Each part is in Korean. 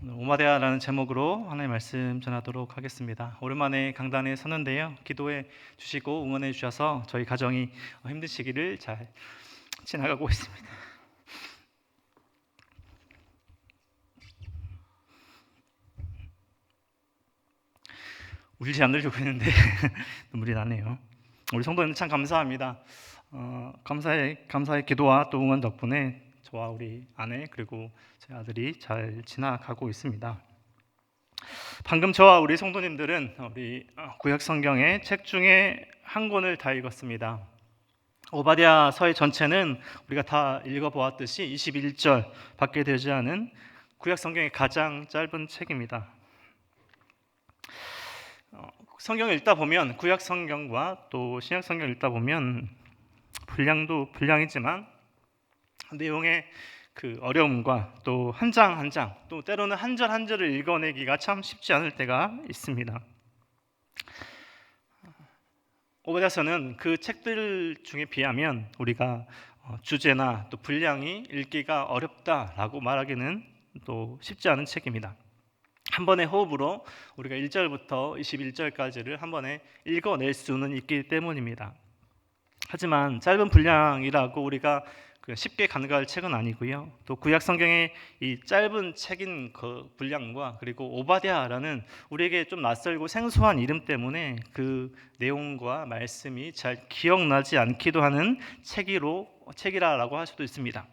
오마데아라는 제목으로 하나님의 말씀 전하도록 하겠습니다. 오랜만에 강단에 섰는데요. 기도해 주시고 응원해 주셔서 저희 가정이 힘든 시기를 잘 지나가고 있습니다. 울지 않으려고 했는데 눈물이 나네요. 우리 성도님들 참 감사합니다. 감사의 기도와 또 응원 덕분에 저와 우리 아내 그리고 제 아들이 잘 지나가고 있습니다. 방금 저와 우리 성도님들은 우리 구약 성경의 책 중에 한 권을 다 읽었습니다. 오바댜서의 전체는 우리가 다 읽어보았듯이 21절 밖에 되지 않은 구약 성경의 가장 짧은 책입니다. 성경을 읽다 보면 구약 성경과 또 신약 성경을 읽다 보면 분량도 분량이지만 내용의 그 어려움과 또 한 장 한 장, 또 때로는 한 절 한 절을 읽어내기가 참 쉽지 않을 때가 있습니다. 오바댜서는 그 책들 중에 비하면 우리가 주제나 또 분량이 읽기가 어렵다라고 말하기는 또 쉽지 않은 책입니다. 한 번의 호흡으로 우리가 1절부터 21절까지를 한 번에 읽어낼 수는 있기 때문입니다. 하지만 짧은 분량이라고 우리가 쉽게 간과할 책은 아니고요. 또 구약 성경의 이 짧은 책인 그 분량과 그리고 오바댜라는 우리에게 좀 낯설고 생소한 이름 때문에 그 내용과 말씀이 잘 기억나지 않기도 하는 책이라고 할 수도 있습니다.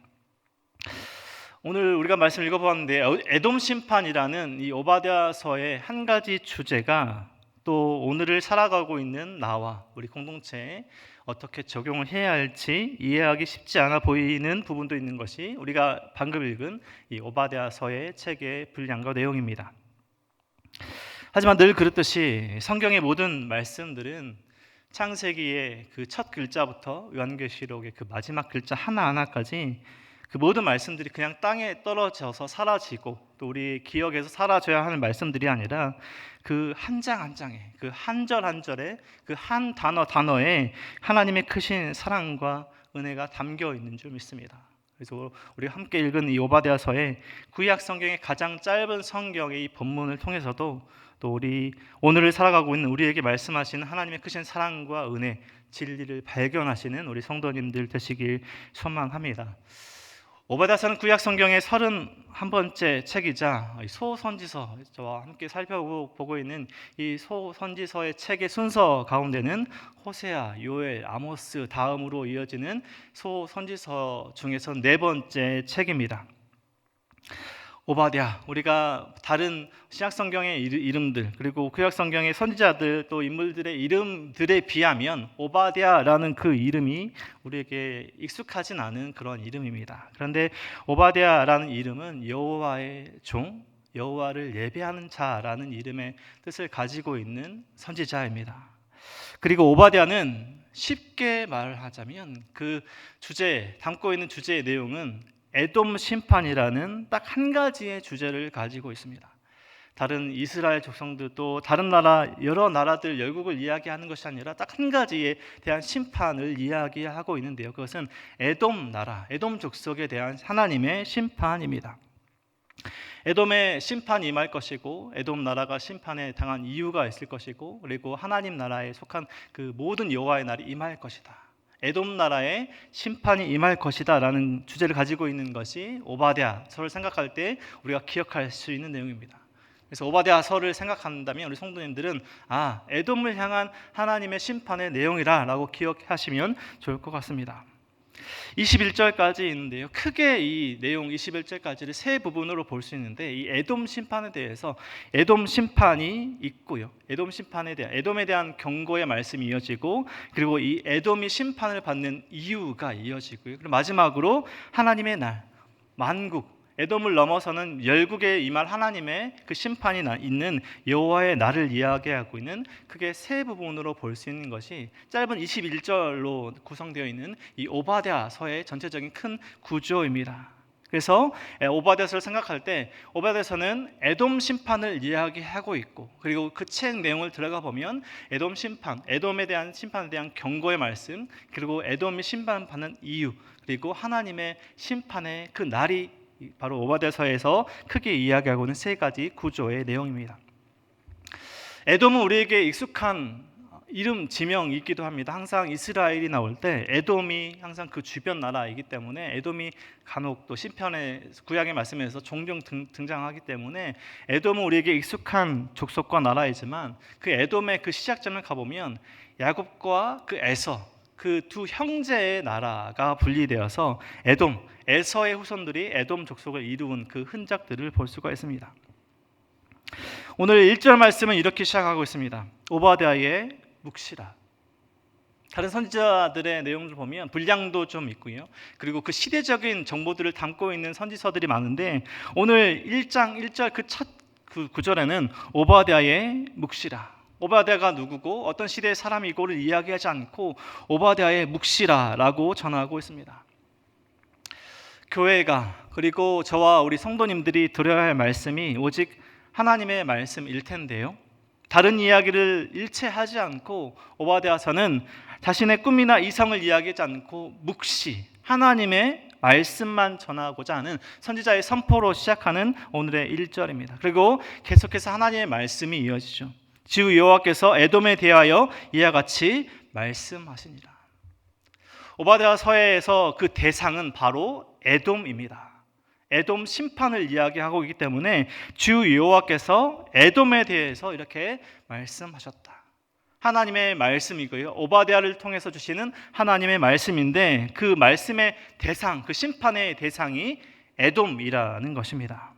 오늘 우리가 말씀 읽어보았는데 에돔 심판이라는 이 오바댜서의 한 가지 주제가 또 오늘을 살아가고 있는 나와 우리 공동체에 어떻게 적용을 해야 할지 이해하기 쉽지 않아 보이는 부분도 있는 것이 우리가 방금 읽은 이 오바댜서의 책의 분량과 내용입니다. 하지만 늘 그렇듯이 성경의 모든 말씀들은 창세기의 그 첫 글자부터 요한계시록의 그 마지막 글자 하나하나까지 그 모든 말씀들이 그냥 땅에 떨어져서 사라지고 또 우리 기억에서 사라져야 하는 말씀들이 아니라 그 한 장 한 장에 그 한 절 한 절에 그 한 단어에 하나님의 크신 사랑과 은혜가 담겨 있는 줄 믿습니다. 그래서 우리 함께 읽은 이 오바댜서의 구약 성경의 가장 짧은 성경의 이 본문을 통해서도 또 우리 오늘을 살아가고 있는 우리에게 말씀하시는 하나님의 크신 사랑과 은혜, 진리를 발견하시는 우리 성도님들 되시길 소망합니다. 오바댜서는 구약 성경의 31번째 책이자 소선지서, 저와 함께 살펴보고 있는 이 소선지서의 책의 순서 가운데는 호세아, 요엘, 아모스 다음으로 이어지는 소선지서 중에서 네 번째 책입니다. 오바댜, 우리가 다른 신약 성경의 이름들 그리고 구약 성경의 선지자들 또 인물들의 이름들에 비하면 오바댜라는 그 이름이 우리에게 익숙하진 않은 그런 이름입니다. 그런데 오바댜라는 이름은 여호와의 종, 여호와를 예배하는 자라는 이름의 뜻을 가지고 있는 선지자입니다. 그리고 오바댜는 쉽게 말하자면 그 주제, 담고 있는 주제의 내용은 에돔 심판이라는 딱 한 가지의 주제를 가지고 있습니다. 다른 이스라엘 족속들도 다른 나라, 여러 나라들 열국을 이야기하는 것이 아니라 딱 한 가지에 대한 심판을 이야기하고 있는데요. 그것은 에돔 나라, 에돔 족속에 대한 하나님의 심판입니다. 에돔의 심판이 임할 것이고 에돔 나라가 심판에 당한 이유가 있을 것이고 그리고 하나님 나라에 속한 그 모든 여호와의 날이 임할 것이다. 에돔 나라에 심판이 임할 것이다 라는 주제를 가지고 있는 것이 오바댜서를 생각할 때 우리가 기억할 수 있는 내용입니다. 그래서 오바댜서를 생각한다면 우리 성도님들은 에돔을 향한 하나님의 심판의 내용이라 라고 기억하시면 좋을 것 같습니다. 21절까지 있는데요. 크게 이 내용 21절까지를 세 부분으로 볼 수 있는데 이 에돔 심판에 대해서 에돔 심판이 있고요. 에돔에 대한 경고의 말씀이 이어지고 그리고 이 에돔이 심판을 받는 이유가 이어지고요. 그리고 마지막으로 하나님의 날, 만국 에돔을 넘어서는 열국에 임할 하나님의 그 심판이 있는 여호와의 날을 이야기하고 있는 크게 세 부분으로 볼 수 있는 것이 짧은 21절로 구성되어 있는 이 오바댜서의 전체적인 큰 구조입니다. 그래서 오바댜서를 생각할 때 오바댜서는 에돔 심판을 이야기하고 있고 그리고 그 책 내용을 들어가 보면 에돔 심판, 에돔에 대한 심판에 대한 경고의 말씀 그리고 에돔이 심판받는 이유 그리고 하나님의 심판의 그 날이 바로 오바댜서에서 크게 이야기하고 있는 세 가지 구조의 내용입니다. 에돔은 우리에게 익숙한 이름 지명이기도 합니다. 항상 이스라엘이 나올 때 에돔이 항상 그 주변 나라이기 때문에 에돔이 간혹 또 시편의 구약의 말씀에서 종종 등장하기 때문에 에돔은 우리에게 익숙한 족속과 나라이지만 그 에돔의 그 시작점을 가보면 야곱과 그 에서 그 두 형제의 나라가 분리되어서 에돔, 에서의 후손들이 에돔 족속을 이루은 그 흔적들을 볼 수가 있습니다. 오늘 1절 말씀은 이렇게 시작하고 있습니다. 오바댜의 묵시라. 다른 선지자들의 내용을 보면 분량도 좀 있고요. 그리고 그 시대적인 정보들을 담고 있는 선지서들이 많은데 오늘 1장 1절 그 첫 구절에는 오바댜의 묵시라. 오바댜가 누구고 어떤 시대의 사람이고를 이야기하지 않고 오바댜의 묵시라라고 전하고 있습니다. 교회가 그리고 저와 우리 성도님들이 들어야 할 말씀이 오직 하나님의 말씀일 텐데요. 다른 이야기를 일체하지 않고 오바댜서는 자신의 꿈이나 이성을 이야기하지 않고 묵시, 하나님의 말씀만 전하고자 하는 선지자의 선포로 시작하는 오늘의 1절입니다. 그리고 계속해서 하나님의 말씀이 이어지죠. 주 여호와께서 에돔에 대하여 이와 같이 말씀하시니라. 오바댜서에서 그 대상은 바로 에돔입니다. 에돔 심판을 이야기하고 있기 때문에 주 여호와께서 에돔에 대해서 이렇게 말씀하셨다. 하나님의 말씀이고요. 오바댜를 통해서 주시는 하나님의 말씀인데 그 말씀의 대상, 그 심판의 대상이 에돔이라는 것입니다.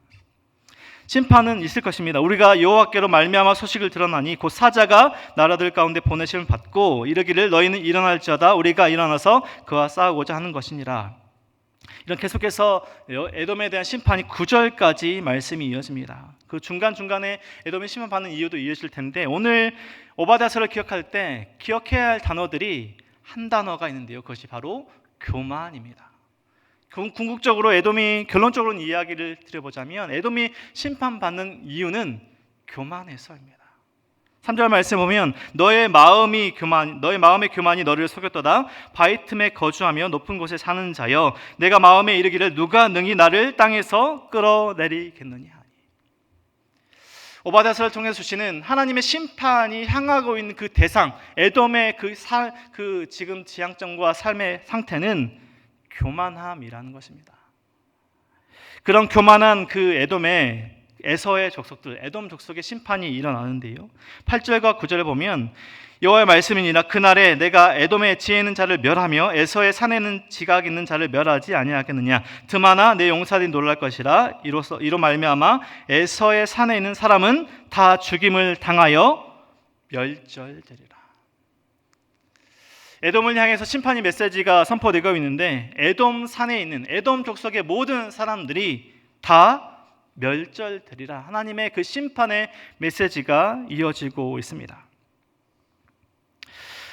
심판은 있을 것입니다. 우리가 여호와께로 말미암아 소식을 들었나니 곧 사자가 나라들 가운데 보내심을 받고 이르기를 너희는 일어날지어다 우리가 일어나서 그와 싸우고자 하는 것이니라. 이런 계속해서 에돔에 대한 심판이 9절까지 말씀이 이어집니다. 그 중간중간에 에돔이 심판받는 이유도 이어질 텐데 오늘 오바댜서를 기억할 때 기억해야 할 단어들이 한 단어가 있는데요. 그것이 바로 교만입니다. 궁극적으로 에돔이 결론적으로 이야기를 드려보자면 에돔이 심판받는 이유는 교만해서입니다. 3절 말씀 보면 너의 마음의 교만이 너를 속였도다. 바위 틈에 거주하며 높은 곳에 사는 자여 내가 마음에 이르기를 누가 능히 나를 땅에서 끌어내리겠느냐. 오바댜서를 통해서 주시는 하나님의 심판이 향하고 있는 그 대상 에돔의 그 지금 지향점과 삶의 상태는 교만함이라는 것입니다. 그런 교만한 그 에돔의 에서의 족속들, 에돔 족속의 심판이 일어나는데요. 8절과 9절을 보면 여호와의 말씀이니라 그날에 내가 에돔의 지혜 있는 자를 멸하며 에서의 산에 있는 지각 있는 자를 멸하지 아니하겠느냐. 틈하나 내 용사들이 놀랄 것이라. 이로 말미암아 에서의 산에 있는 사람은 다 죽임을 당하여 멸절되리라. 에돔을 향해서 심판의 메시지가 선포되고 있는데 에돔 산에 있는 에돔 족속의 모든 사람들이 다 멸절되리라. 하나님의 그 심판의 메시지가 이어지고 있습니다.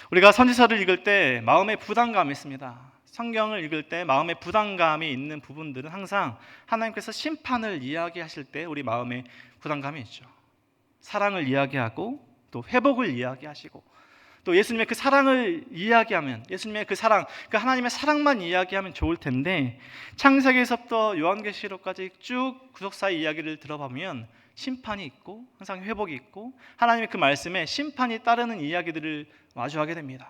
우리가 선지서를 읽을 때 마음의 부담감이 있습니다. 성경을 읽을 때 마음의 부담감이 있는 부분들은 항상 하나님께서 심판을 이야기하실 때 우리 마음에 부담감이 있죠. 사랑을 이야기하고 또 회복을 이야기하시고 또 예수님의 그 사랑을 이야기하면 예수님의 그 사랑, 그 하나님의 사랑만 이야기하면 좋을 텐데 창세기에서부터 요한계시록까지 쭉 구속사의 이야기를 들어보면 심판이 있고 항상 회복이 있고 하나님의 그 말씀에 심판이 따르는 이야기들을 마주하게 됩니다.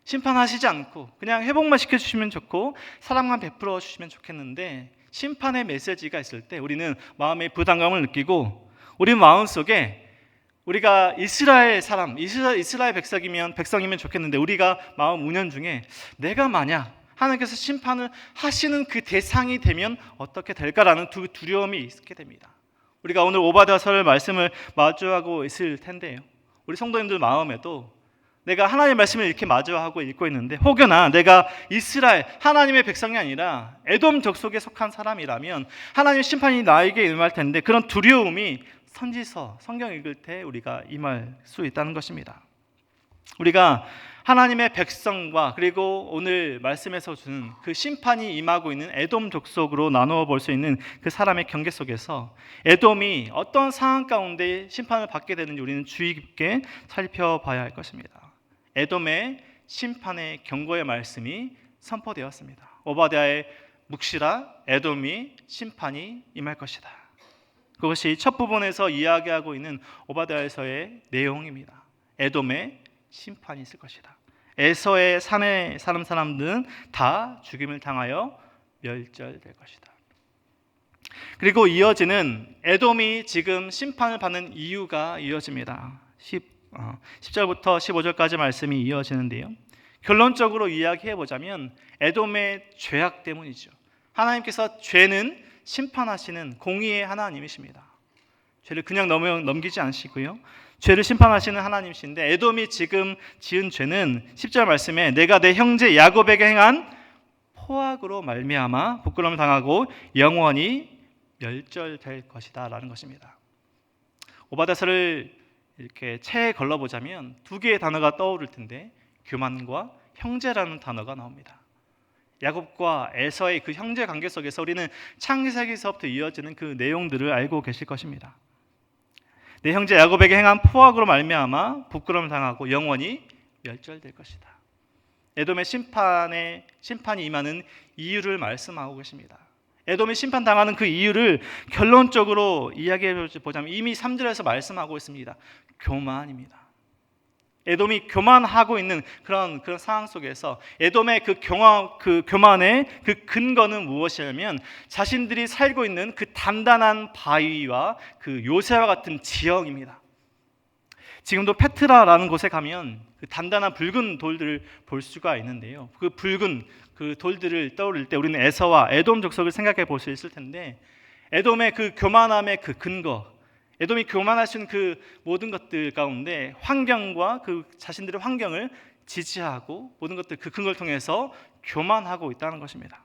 심판하시지 않고 그냥 회복만 시켜주시면 좋고 사랑만 베풀어 주시면 좋겠는데 심판의 메시지가 있을 때 우리는 마음의 부담감을 느끼고 우리 마음속에 우리가 이스라엘 사람, 이스라엘 백성이면 좋겠는데 우리가 마음 운영 중에 내가 만약 하나님께서 심판을 하시는 그 대상이 되면 어떻게 될까라는 두려움이 있게 됩니다. 우리가 오늘 오바댜서를 말씀을 마주하고 있을 텐데요. 우리 성도님들 마음에도 내가 하나님의 말씀을 이렇게 마주하고 읽고 있는데 혹여나 내가 이스라엘 하나님의 백성이 아니라 에돔 족속에 속한 사람이라면 하나님의 심판이 나에게 임할 텐데 그런 두려움이 선지서, 성경 읽을 때 우리가 임할 수 있다는 것입니다. 우리가 하나님의 백성과 그리고 오늘 말씀에서 주는 그 심판이 임하고 있는 에돔 족속으로 나누어 볼 수 있는 그 사람의 경계 속에서 에돔이 어떤 상황 가운데 심판을 받게 되는지 우리는 주의 깊게 살펴봐야 할 것입니다. 에돔의 심판의 경고의 말씀이 선포되었습니다. 오바댜의 묵시라 에돔이 심판이 임할 것이다. 그것이 첫 부분에서 이야기하고 있는 오바댜서의 내용입니다. 에돔에 심판이 있을 것이다. 에서의 산에 사는 사람들은 다 죽임을 당하여 멸절될 것이다. 그리고 이어지는 에돔이 지금 심판을 받는 이유가 이어집니다. 10절부터 15절까지 말씀이 이어지는데요. 결론적으로 이야기해보자면 에돔의 죄악 때문이죠. 하나님께서 죄는 심판하시는 공의의 하나님이십니다. 죄를 그냥 넘기지 않으시고요. 죄를 심판하시는 하나님이신데 에돔이 지금 지은 죄는 10절 말씀에 내가 내 형제 야곱에게 행한 포악으로 말미암아 부끄러움을 당하고 영원히 멸절될 것이다 라는 것입니다. 오바댜서를 이렇게 채에 걸러보자면 두 개의 단어가 떠오를 텐데 교만과 형제라는 단어가 나옵니다. 야곱과 에서의 그 형제 관계 속에서 우리는 창세기서부터 이어지는 그 내용들을 알고 계실 것입니다. 내 형제 야곱에게 행한 포악으로 말미암아 부끄러움을 당하고 영원히 멸절될 것이다. 에돔의 심판이 임하는 이유를 말씀하고 계십니다. 에돔이 심판당하는 그 이유를 결론적으로 이야기해 보자면 이미 3절에서 말씀하고 있습니다. 교만입니다. 에돔이 교만하고 있는 그런 상황 속에서 에돔의 그 교만의 그 근거는 무엇이냐면 자신들이 살고 있는 그 단단한 바위와 그 요새와 같은 지형입니다. 지금도 페트라라는 곳에 가면 그 단단한 붉은 돌들을 볼 수가 있는데요. 그 붉은 그 돌들을 떠올릴 때 우리는 에서와 에돔 족속을 생각해 볼 수 있을 텐데 에돔의 그 교만함의 그 근거, 에돔이 교만할 수 있는 그 모든 것들 가운데 환경과 그 자신들의 환경을 지지하고 모든 것들 그 근거를 통해서 교만하고 있다는 것입니다.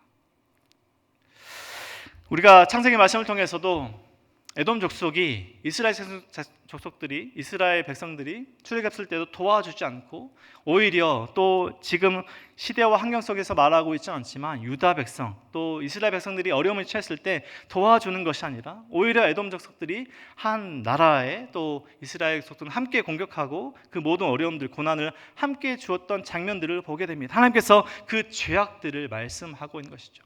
우리가 창세기 말씀을 통해서도 에돔 족속이 이스라엘 백성들이 출애굽했을 때도 도와주지 않고 오히려 또 지금 시대와 환경 속에서 말하고 있지 않지만 유다 백성 또 이스라엘 백성들이 어려움을 처했을 때 도와주는 것이 아니라 오히려 에돔 족속들이 한 나라에 또 이스라엘 족속들은 함께 공격하고 그 모든 어려움들 고난을 함께 주었던 장면들을 보게 됩니다. 하나님께서 그 죄악들을 말씀하고 있는 것이죠.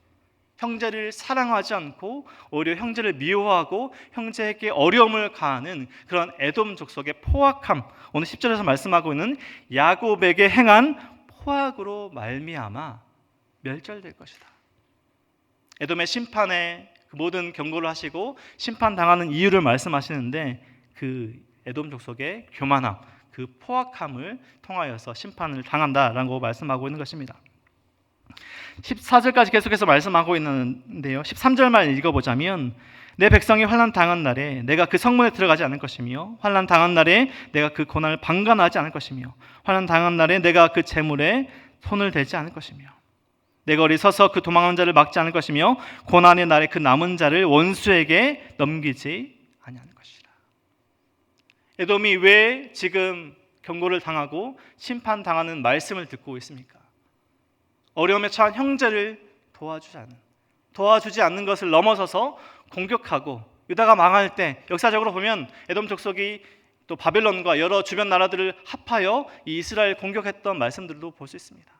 형제를 사랑하지 않고 오히려 형제를 미워하고 형제에게 어려움을 가하는 그런 에돔 족속의 포악함, 오늘 10절에서 말씀하고 있는 야곱에게 행한 포악으로 말미암아 멸절될 것이다. 에돔의 심판에 그 모든 경고를 하시고 심판당하는 이유를 말씀하시는데 그 에돔 족속의 교만함, 그 포악함을 통하여서 심판을 당한다라고 말씀하고 있는 것입니다. 14절까지 계속해서 말씀하고 있는데요. 13절만 읽어보자면 내 백성이 환난 당한 날에 내가 그 성문에 들어가지 않을 것이며 환난 당한 날에 내가 그 고난을 방관하지 않을 것이며 환난 당한 날에 내가 그 재물에 손을 대지 않을 것이며 내가 어리서서 그 도망하는 자를 막지 않을 것이며 고난의 날에 그 남은 자를 원수에게 넘기지 아니할 것이라. 에돔이 왜 지금 경고를 당하고 심판당하는 말씀을 듣고 있습니까? 어려움에 처한 형제를 도와주지 않는 것을 넘어서서 공격하고 유다가 망할 때 역사적으로 보면 에돔 족속이 또 바벨론과 여러 주변 나라들을 합하여 이 이스라엘 공격했던 말씀들도 볼 수 있습니다.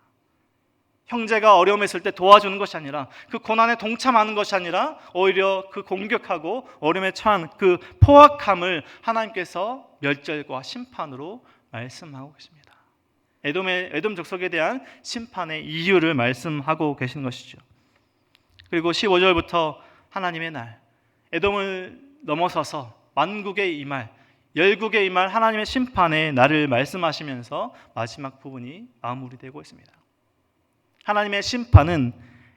형제가 어려움에 있을 때 도와주는 것이 아니라 그 고난에 동참하는 것이 아니라 오히려 그 공격하고 어려움에 처한 그 포악함을 하나님께서 멸절과 심판으로 말씀하고 계십니다. 에돔 족속에 대한 심판의 이유를 말씀하고 계신 것이죠. 그리고 15절부터 하나님의 날, 에돔을 넘어서서 만국의 이말, 열국의 이말 하나님의 심판의 날을 말씀하시면서 마지막 부분이 마무리되고 있습니다. 하나님의 심판은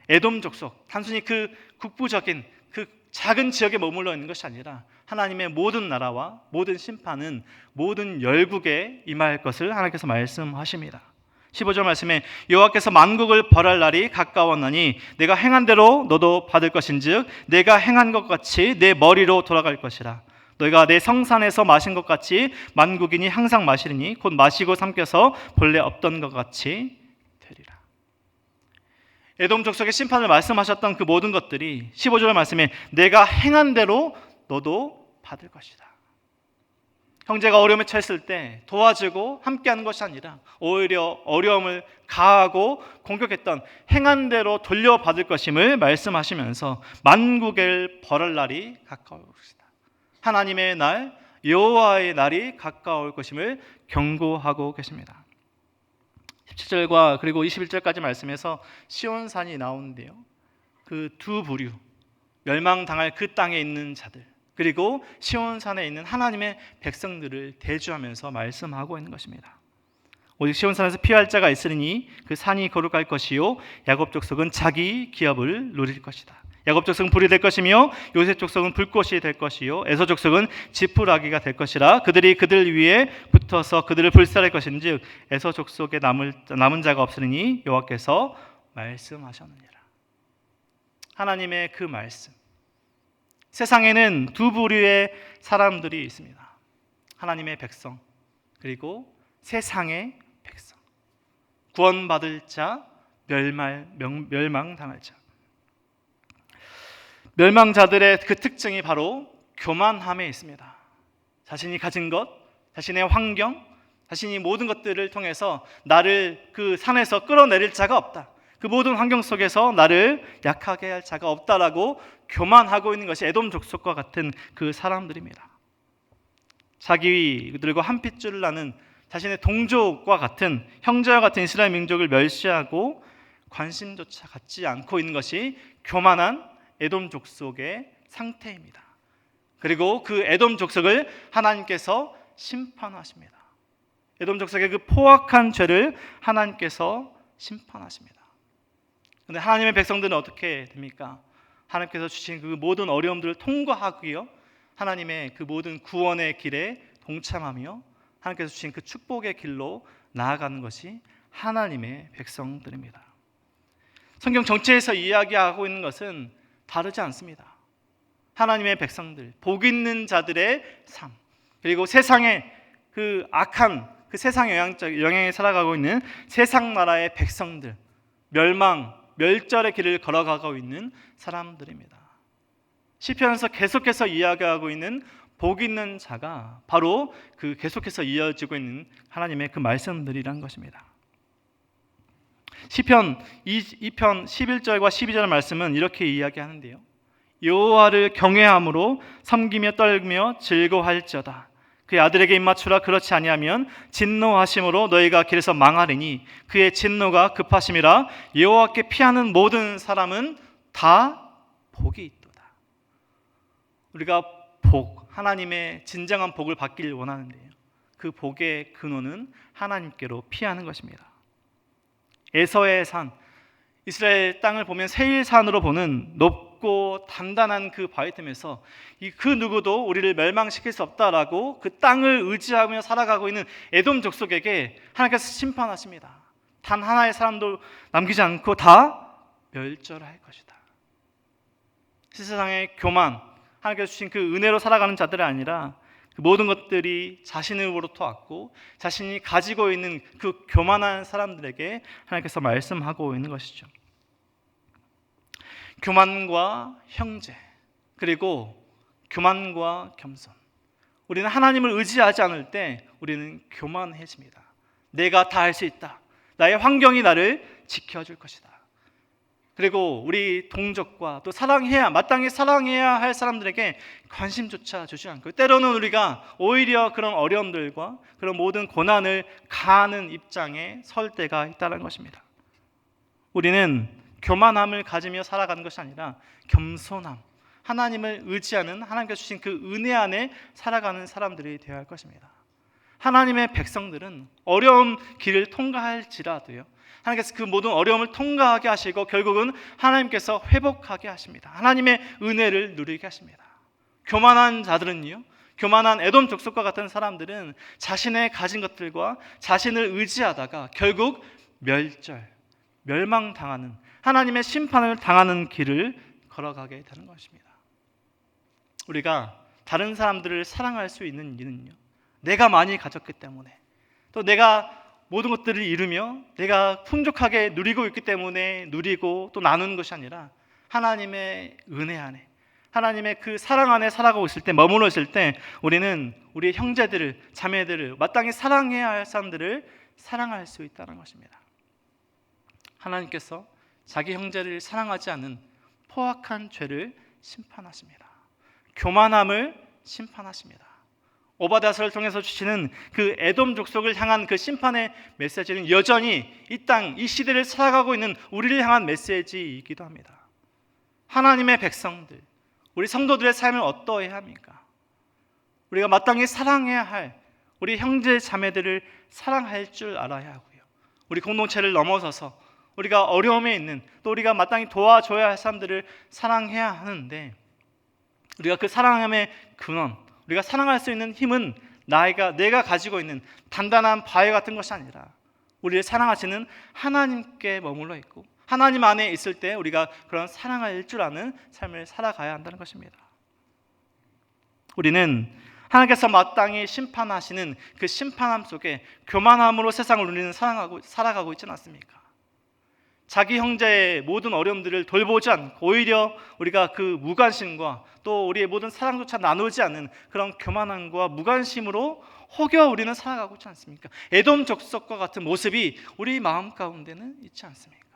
에돔 족속, 단순히 그 국부적인 그 작은 지역에 머물러 있는 것이 아니라 하나님의 모든 나라와 모든 심판은 모든 열국에 임할 것을 하나님께서 말씀하십니다. 15절 말씀에 여호와께서 만국을 벌할 날이 가까웠나니 내가 행한 대로 너도 받을 것인즉 내가 행한 것 같이 내 머리로 돌아갈 것이라. 너희가 내 성산에서 마신 것 같이 만국인이 항상 마시리니 곧 마시고 삼켜서 본래 없던 것 같이 되리라. 에돔 족속의 심판을 말씀하셨던 그 모든 것들이 15절 말씀에 내가 행한 대로 너도 받을 것이다. 형제가 어려움에 처했을 때 도와주고 함께하는 것이 아니라 오히려 어려움을 가하고 공격했던 행한 대로 돌려받을 것임을 말씀하시면서 만국을 벌할 날이 가까울 것이다. 하나님의 날, 여호와의 날이 가까울 것임을 경고하고 계십니다. 17절과 그리고 21절까지 말씀에서 시온산이 나오는데요, 그 두 부류, 멸망당할 그 땅에 있는 자들, 그리고 시온산에 있는 하나님의 백성들을 대주하면서 말씀하고 있는 것입니다. 오직 시온산에서 피할 자가 있으니 그 산이 거룩할 것이요 야곱 족속은 자기 기업을 누릴 것이다. 야곱 족속은 불이 될 것이며 요셉 족속은 불꽃이 될 것이요 에서 족속은 지푸라기가 될 것이라. 그들이 그들 위에 붙어서 그들을 불살할 것인즉 에서 족속에 남은 자가 없으니 여호와께서 말씀하셨느니라. 하나님의 그 말씀, 세상에는 두 부류의 사람들이 있습니다. 하나님의 백성, 그리고 세상의 백성. 구원받을 자, 멸망당할 자. 멸망자들의 그 특징이 바로 교만함에 있습니다. 자신이 가진 것, 자신의 환경, 자신이 모든 것들을 통해서 나를 그 산에서 끌어내릴 자가 없다. 그 모든 환경 속에서 나를 약하게 할 자가 없다라고 교만하고 있는 것이 에돔 족속과 같은 그 사람들입니다. 자기들과 한 핏줄을 나는 자신의 동족과 같은 형제와 같은 이스라엘 민족을 멸시하고 관심조차 갖지 않고 있는 것이 교만한 에돔 족속의 상태입니다. 그리고 그 에돔 족속을 하나님께서 심판하십니다. 에돔 족속의 그 포악한 죄를 하나님께서 심판하십니다. 그런데 하나님의 백성들은 어떻게 됩니까? 하나님께서 주신 그 모든 어려움들을 통과하고요, 하나님의 그 모든 구원의 길에 동참하며 하나님께서 주신 그 축복의 길로 나아가는 것이 하나님의 백성들입니다. 성경 전체에서 이야기하고 있는 것은 다르지 않습니다. 하나님의 백성들, 복 있는 자들의 삶, 그리고 세상의 그 악한 그 세상 영향에 살아가고 있는 세상 나라의 백성들, 멸절의 길을 걸어가고 있는 사람들입니다. 시편에서 계속해서 이야기하고 있는 복 있는 자가 바로 그 계속해서 이어지고 있는 하나님의 그 말씀들이란 것입니다. 시편 2편 11절과 12절 말씀은 이렇게 이야기하는데요, 여호와를 경외함으로 섬기며 떨며 즐거워할지어다. 그의 아들에게 입맞추라. 그렇지 아니하면 진노하심으로 너희가 길에서 망하리니 그의 진노가 급하심이라. 여호와께 피하는 모든 사람은 다 복이 있도다. 우리가 하나님의 진정한 복을 받기를 원하는데요, 그 복의 근원은 하나님께로 피하는 것입니다. 에서의 산, 이스라엘 땅을 보면 세일산으로 보는 높고 단단한 그 바위 틈에서 그 누구도 우리를 멸망시킬 수 없다라고 그 땅을 의지하며 살아가고 있는 에돔 족속에게 하나님께서 심판하십니다. 단 하나의 사람도 남기지 않고 다 멸절할 것이다. 세상의 교만, 하나님께서 주신 그 은혜로 살아가는 자들이 아니라 그 모든 것들이 자신으로부터 왔고 자신이 가지고 있는 그 교만한 사람들에게 하나님께서 말씀하고 있는 것이죠. 교만과 형제, 그리고 교만과 겸손. 우리는 하나님을 의지하지 않을 때 우리는 교만해집니다. 내가 다 할 수 있다. 나의 환경이 나를 지켜줄 것이다. 그리고 우리 동족과 또 마땅히 사랑해야 할 사람들에게 관심조차 주지 않고, 때로는 우리가 오히려 그런 어려움들과 그런 모든 고난을 가하는 입장에 설 때가 있다는 것입니다. 우리는 교만함을 가지며 살아가는 것이 아니라 겸손함, 하나님을 의지하는, 하나님께서 주신 그 은혜 안에 살아가는 사람들이 되어야 할 것입니다. 하나님의 백성들은 어려운 길을 통과할지라도요, 하나님께서 그 모든 어려움을 통과하게 하시고 결국은 하나님께서 회복하게 하십니다. 하나님의 은혜를 누리게 하십니다. 교만한 자들은요, 교만한 에돔 족속과 같은 사람들은 자신의 가진 것들과 자신을 의지하다가 결국 멸망당하는, 하나님의 심판을 당하는 길을 걸어가게 되는 것입니다. 우리가 다른 사람들을 사랑할 수 있는 이유는요, 내가 많이 가졌기 때문에, 또 내가 모든 것들을 이루며 내가 풍족하게 누리고 있기 때문에 누리고 또 나누는 것이 아니라 하나님의 은혜 안에, 하나님의 그 사랑 안에 살아가고 있을 때, 머물러 있을 때 우리는 우리의 형제들을, 자매들을, 마땅히 사랑해야 할 사람들을 사랑할 수 있다는 것입니다. 하나님께서 자기 형제를 사랑하지 않은 포악한 죄를 심판하십니다. 교만함을 심판하십니다. 오바댜서를 통해서 주시는 그 에돔 족속을 향한 그 심판의 메시지는 여전히 이 땅, 이 시대를 살아가고 있는 우리를 향한 메시지이기도 합니다. 하나님의 백성들, 우리 성도들의 삶을 어떠해야 합니까? 우리가 마땅히 사랑해야 할 우리 형제 자매들을 사랑할 줄 알아야 하고요. 우리 공동체를 넘어서서 우리가 어려움에 있는, 또 우리가 마땅히 도와줘야 할 사람들을 사랑해야 하는데, 우리가 그 사랑함의 근원, 우리가 사랑할 수 있는 힘은 내가 가지고 있는 단단한 바위 같은 것이 아니라 우리를 사랑하시는 하나님께 머물러 있고, 하나님 안에 있을 때 우리가 그런 사랑할 줄 아는 삶을 살아가야 한다는 것입니다. 우리는 하나님께서 마땅히 심판하시는 그 심판함 속에 교만함으로 세상을 우리는 살아가고 있지 않습니까? 자기 형제의 모든 어려움들을 돌보지 않고 오히려 우리가 그 무관심과 또 우리의 모든 사랑조차 나누지 않는 그런 교만함과 무관심으로 혹여 우리는 살아가고 있지 않습니까? 에돔 족속과 같은 모습이 우리 마음 가운데는 있지 않습니까?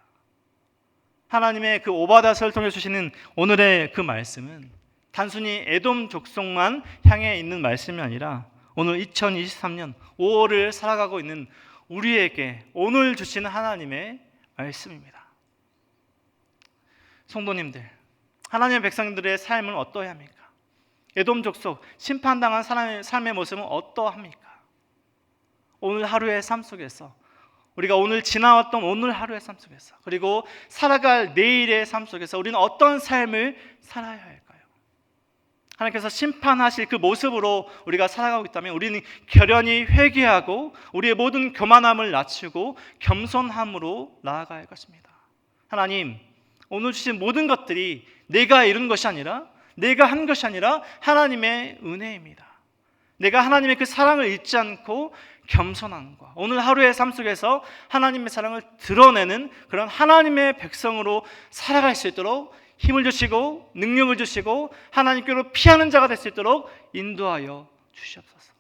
하나님의 그 오바댜서를 통해 주시는 오늘의 그 말씀은 단순히 에돔 족속만 향해 있는 말씀이 아니라 오늘 2023년 5월을 살아가고 있는 우리에게 오늘 주시는 하나님의 말씀입니다. 성도님들, 하나님의 백성들의 삶은 어떠해야 합니까? 에돔 족속, 심판당한 사람의 삶의 모습은 어떠합니까? 오늘 하루의 삶 속에서, 우리가 오늘 지나왔던 오늘 하루의 삶 속에서, 그리고 살아갈 내일의 삶 속에서 우리는 어떤 삶을 살아야 할까요? 하나님께서 심판하실 그 모습으로 우리가 살아가고 있다면 우리는 결연히 회개하고 우리의 모든 교만함을 낮추고 겸손함으로 나아가야 할 것입니다. 하나님, 오늘 주신 모든 것들이 내가 이룬 것이 아니라, 내가 한 것이 아니라 하나님의 은혜입니다. 내가 하나님의 그 사랑을 잊지 않고 겸손함과 오늘 하루의 삶 속에서 하나님의 사랑을 드러내는 그런 하나님의 백성으로 살아갈 수 있도록 힘을 주시고 능력을 주시고 하나님께로 피하는 자가 될 수 있도록 인도하여 주시옵소서.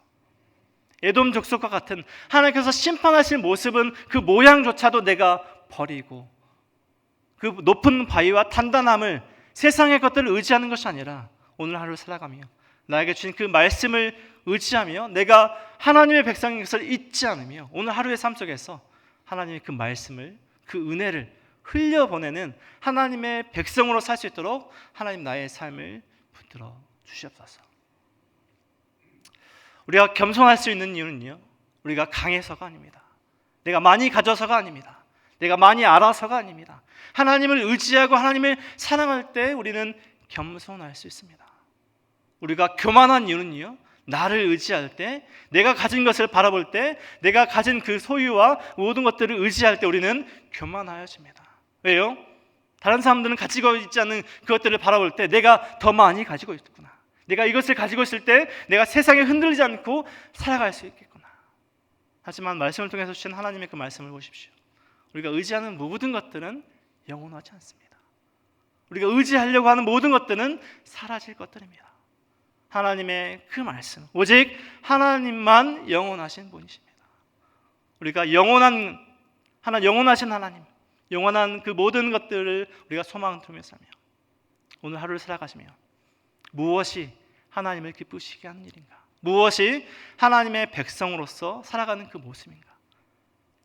에돔 족속과 같은 하나님께서 심판하실 모습은 그 모양조차도 내가 버리고 그 높은 바위와 단단함을, 세상의 것들을 의지하는 것이 아니라 오늘 하루 살아가며 나에게 주신 그 말씀을 의지하며 내가 하나님의 백성인 것을 잊지 않으며 오늘 하루의 삶 속에서 하나님의 그 말씀을, 그 은혜를 흘려보내는 하나님의 백성으로 살 수 있도록 하나님 나의 삶을 붙들어 주시옵소서. 우리가 겸손할 수 있는 이유는요, 우리가 강해서가 아닙니다. 내가 많이 가져서가 아닙니다. 내가 많이 알아서가 아닙니다. 하나님을 의지하고 하나님을 사랑할 때 우리는 겸손할 수 있습니다. 우리가 교만한 이유는요, 나를 의지할 때, 내가 가진 것을 바라볼 때, 내가 가진 그 소유와 모든 것들을 의지할 때 우리는 교만하여집니다. 왜요? 다른 사람들은 가지고 있지 않는 그것들을 바라볼 때 내가 더 많이 가지고 있구나, 내가 이것을 가지고 있을 때 내가 세상에 흔들리지 않고 살아갈 수 있겠구나. 하지만 말씀을 통해서 주신 하나님의 그 말씀을 보십시오. 우리가 의지하는 모든 것들은 영원하지 않습니다. 우리가 의지하려고 하는 모든 것들은 사라질 것들입니다. 하나님의 그 말씀, 오직 하나님만 영원하신 분이십니다. 우리가 영원하신 하나님, 영원한 그 모든 것들을 우리가 소망하며 살며 오늘 하루를 살아가시며 무엇이 하나님을 기쁘시게 하는 일인가? 무엇이 하나님의 백성으로서 살아가는 그 모습인가?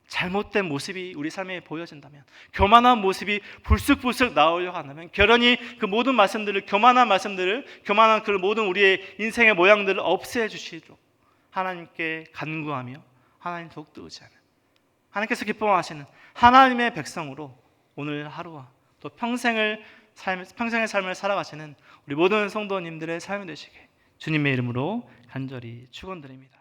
잘못된 모습이 우리 삶에 보여진다면, 교만한 모습이 불쑥불쑥 나오려고 한다면 결연히 그 모든 말씀들을, 교만한 그 모든 우리의 인생의 모양들을 없애 주시도록 하나님께 간구하며 하나님 더욱더 의지하는, 하나님께서 기뻐하시는 하나님의 백성으로 오늘 하루와 또 평생의 삶을 살아가시는 우리 모든 성도님들의 삶이 되시게 주님의 이름으로 간절히 축원드립니다.